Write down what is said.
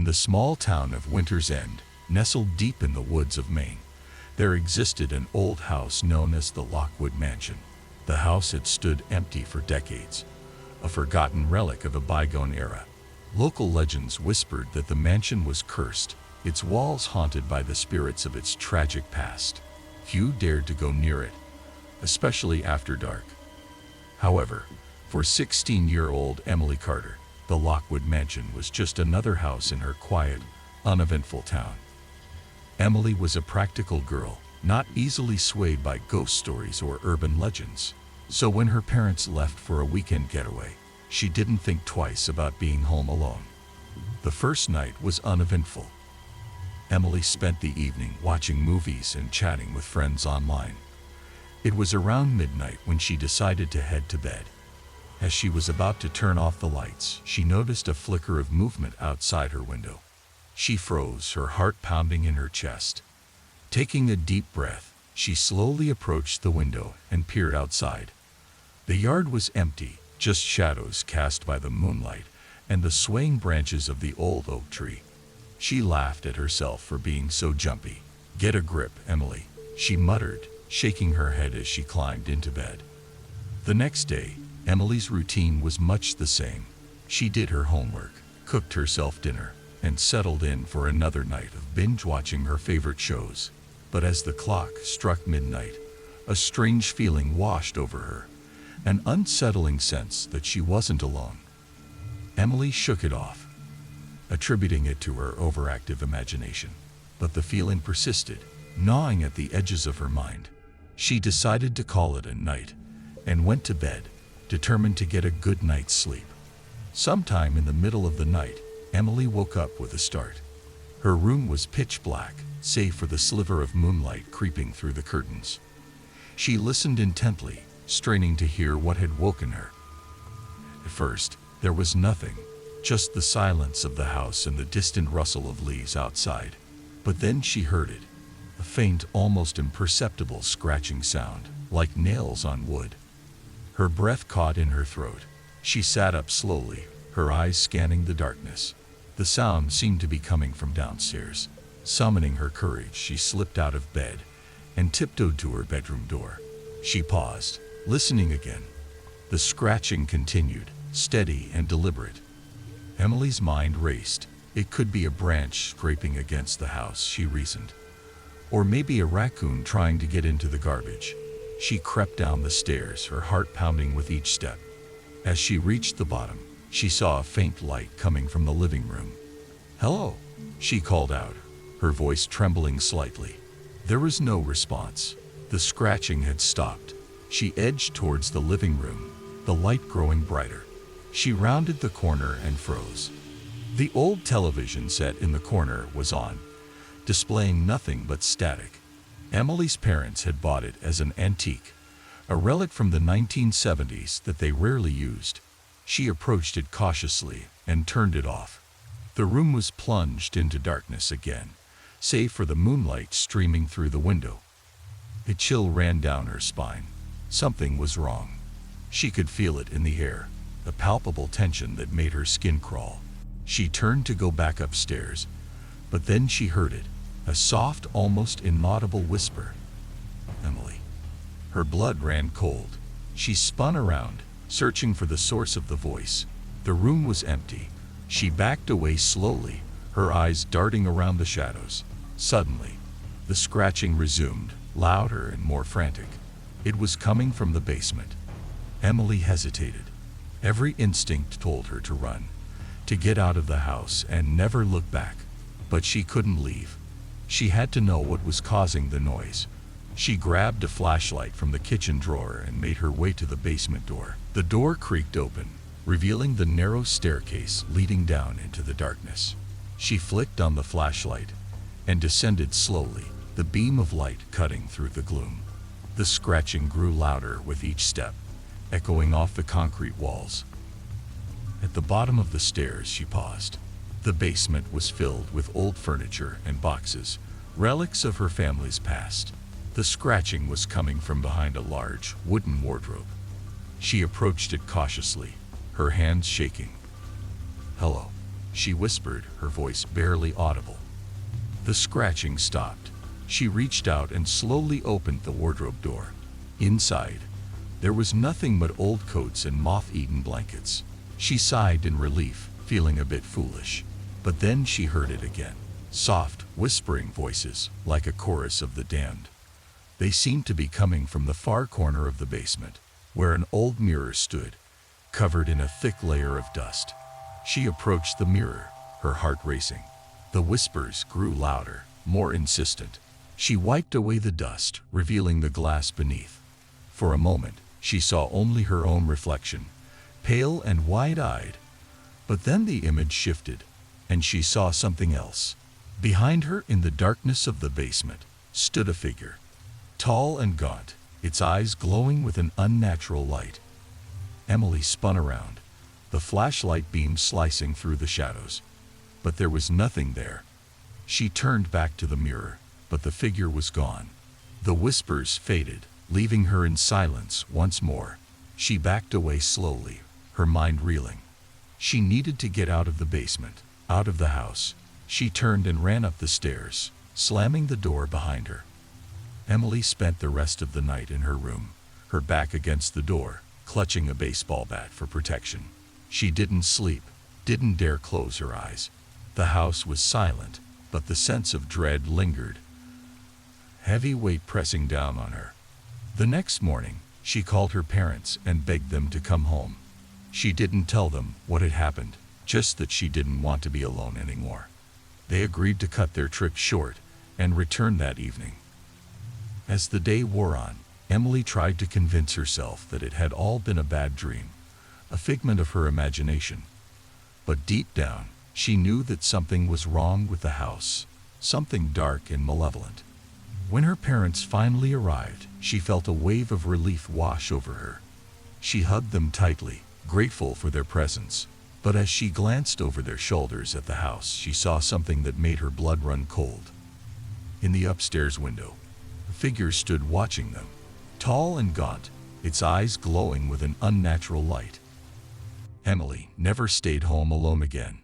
In the small town of Winter's End, nestled deep in the woods of Maine, there existed an old house known as the Lockwood Mansion. The house had stood empty for decades, a forgotten relic of a bygone era. Local legends whispered that the mansion was cursed, its walls haunted by the spirits of its tragic past. Few dared to go near it, especially after dark. However, for 16-year-old Emily Carter, the Lockwood Mansion was just another house in her quiet, uneventful town. Emily was a practical girl, not easily swayed by ghost stories or urban legends. So when her parents left for a weekend getaway, she didn't think twice about being home alone. The first night was uneventful. Emily spent the evening watching movies and chatting with friends online. It was around midnight when she decided to head to bed. As she was about to turn off the lights, she noticed a flicker of movement outside her window. She froze, her heart pounding in her chest. Taking a deep breath, she slowly approached the window and peered outside. The yard was empty, just shadows cast by the moonlight and the swaying branches of the old oak tree. She laughed at herself for being so jumpy. "Get a grip, Emily," she muttered, shaking her head as she climbed into bed. The next day, Emily's routine was much the same. She did her homework, cooked herself dinner, and settled in for another night of binge-watching her favorite shows. But as the clock struck midnight, a strange feeling washed over her, an unsettling sense that she wasn't alone. Emily shook it off, attributing it to her overactive imagination. But the feeling persisted, gnawing at the edges of her mind. She decided to call it a night and went to bed, determined to get a good night's sleep. Sometime in the middle of the night, Emily woke up with a start. Her room was pitch black, save for the sliver of moonlight creeping through the curtains. She listened intently, straining to hear what had woken her. At first, there was nothing, just the silence of the house and the distant rustle of leaves outside. But then she heard it, a faint, almost imperceptible scratching sound, like nails on wood. Her breath caught in her throat. She sat up slowly, her eyes scanning the darkness. The sound seemed to be coming from downstairs. Summoning her courage, she slipped out of bed and tiptoed to her bedroom door. She paused, listening again. The scratching continued, steady and deliberate. Emily's mind raced. It could be a branch scraping against the house, she reasoned. Or maybe a raccoon trying to get into the garbage. She crept down the stairs, her heart pounding with each step. As she reached the bottom, she saw a faint light coming from the living room. "Hello," she called out, her voice trembling slightly. There was no response. The scratching had stopped. She edged towards the living room, the light growing brighter. She rounded the corner and froze. The old television set in the corner was on, displaying nothing but static. Emily's parents had bought it as an antique, a relic from the 1970s that they rarely used. She approached it cautiously and turned it off. The room was plunged into darkness again, save for the moonlight streaming through the window. A chill ran down her spine. Something was wrong. She could feel it in the air, a palpable tension that made her skin crawl. She turned to go back upstairs, but then she heard it, a soft, almost inaudible whisper. "Emily." Her blood ran cold. She spun around, searching for the source of the voice. The room was empty. She backed away slowly, her eyes darting around the shadows. Suddenly, the scratching resumed, louder and more frantic. It was coming from the basement. Emily hesitated. Every instinct told her to run, to get out of the house and never look back. But she couldn't leave. She had to know what was causing the noise. She grabbed a flashlight from the kitchen drawer and made her way to the basement door. The door creaked open, revealing the narrow staircase leading down into the darkness. She flicked on the flashlight and descended slowly, the beam of light cutting through the gloom. The scratching grew louder with each step, echoing off the concrete walls. At the bottom of the stairs, she paused. The basement was filled with old furniture and boxes, relics of her family's past. The scratching was coming from behind a large, wooden wardrobe. She approached it cautiously, her hands shaking. "Hello," she whispered, her voice barely audible. The scratching stopped. She reached out and slowly opened the wardrobe door. Inside, there was nothing but old coats and moth-eaten blankets. She sighed in relief, feeling a bit foolish. But then she heard it again. Soft, whispering voices, like a chorus of the damned. They seemed to be coming from the far corner of the basement, where an old mirror stood, covered in a thick layer of dust. She approached the mirror, her heart racing. The whispers grew louder, more insistent. She wiped away the dust, revealing the glass beneath. For a moment, she saw only her own reflection, pale and wide-eyed. But then the image shifted, and she saw something else. Behind her, in the darkness of the basement, stood a figure. Tall and gaunt, its eyes glowing with an unnatural light. Emily spun around, the flashlight beam slicing through the shadows. But there was nothing there. She turned back to the mirror, but the figure was gone. The whispers faded, leaving her in silence once more. She backed away slowly, her mind reeling. She needed to get out of the basement, out of the house. She turned and ran up the stairs, slamming the door behind her. Emily spent the rest of the night in her room, her back against the door, clutching a baseball bat for protection. She didn't sleep, didn't dare close her eyes. The house was silent, but the sense of dread lingered, heavy weight pressing down on her. The next morning, she called her parents and begged them to come home. She didn't tell them what had happened, just that she didn't want to be alone anymore. They agreed to cut their trip short and return that evening. As the day wore on, Emily tried to convince herself that it had all been a bad dream, a figment of her imagination. But deep down, she knew that something was wrong with the house, something dark and malevolent. When her parents finally arrived, she felt a wave of relief wash over her. She hugged them tightly, grateful for their presence. But as she glanced over their shoulders at the house, she saw something that made her blood run cold. In the upstairs window, a figure stood watching them, tall and gaunt, its eyes glowing with an unnatural light. Emily never stayed home alone again.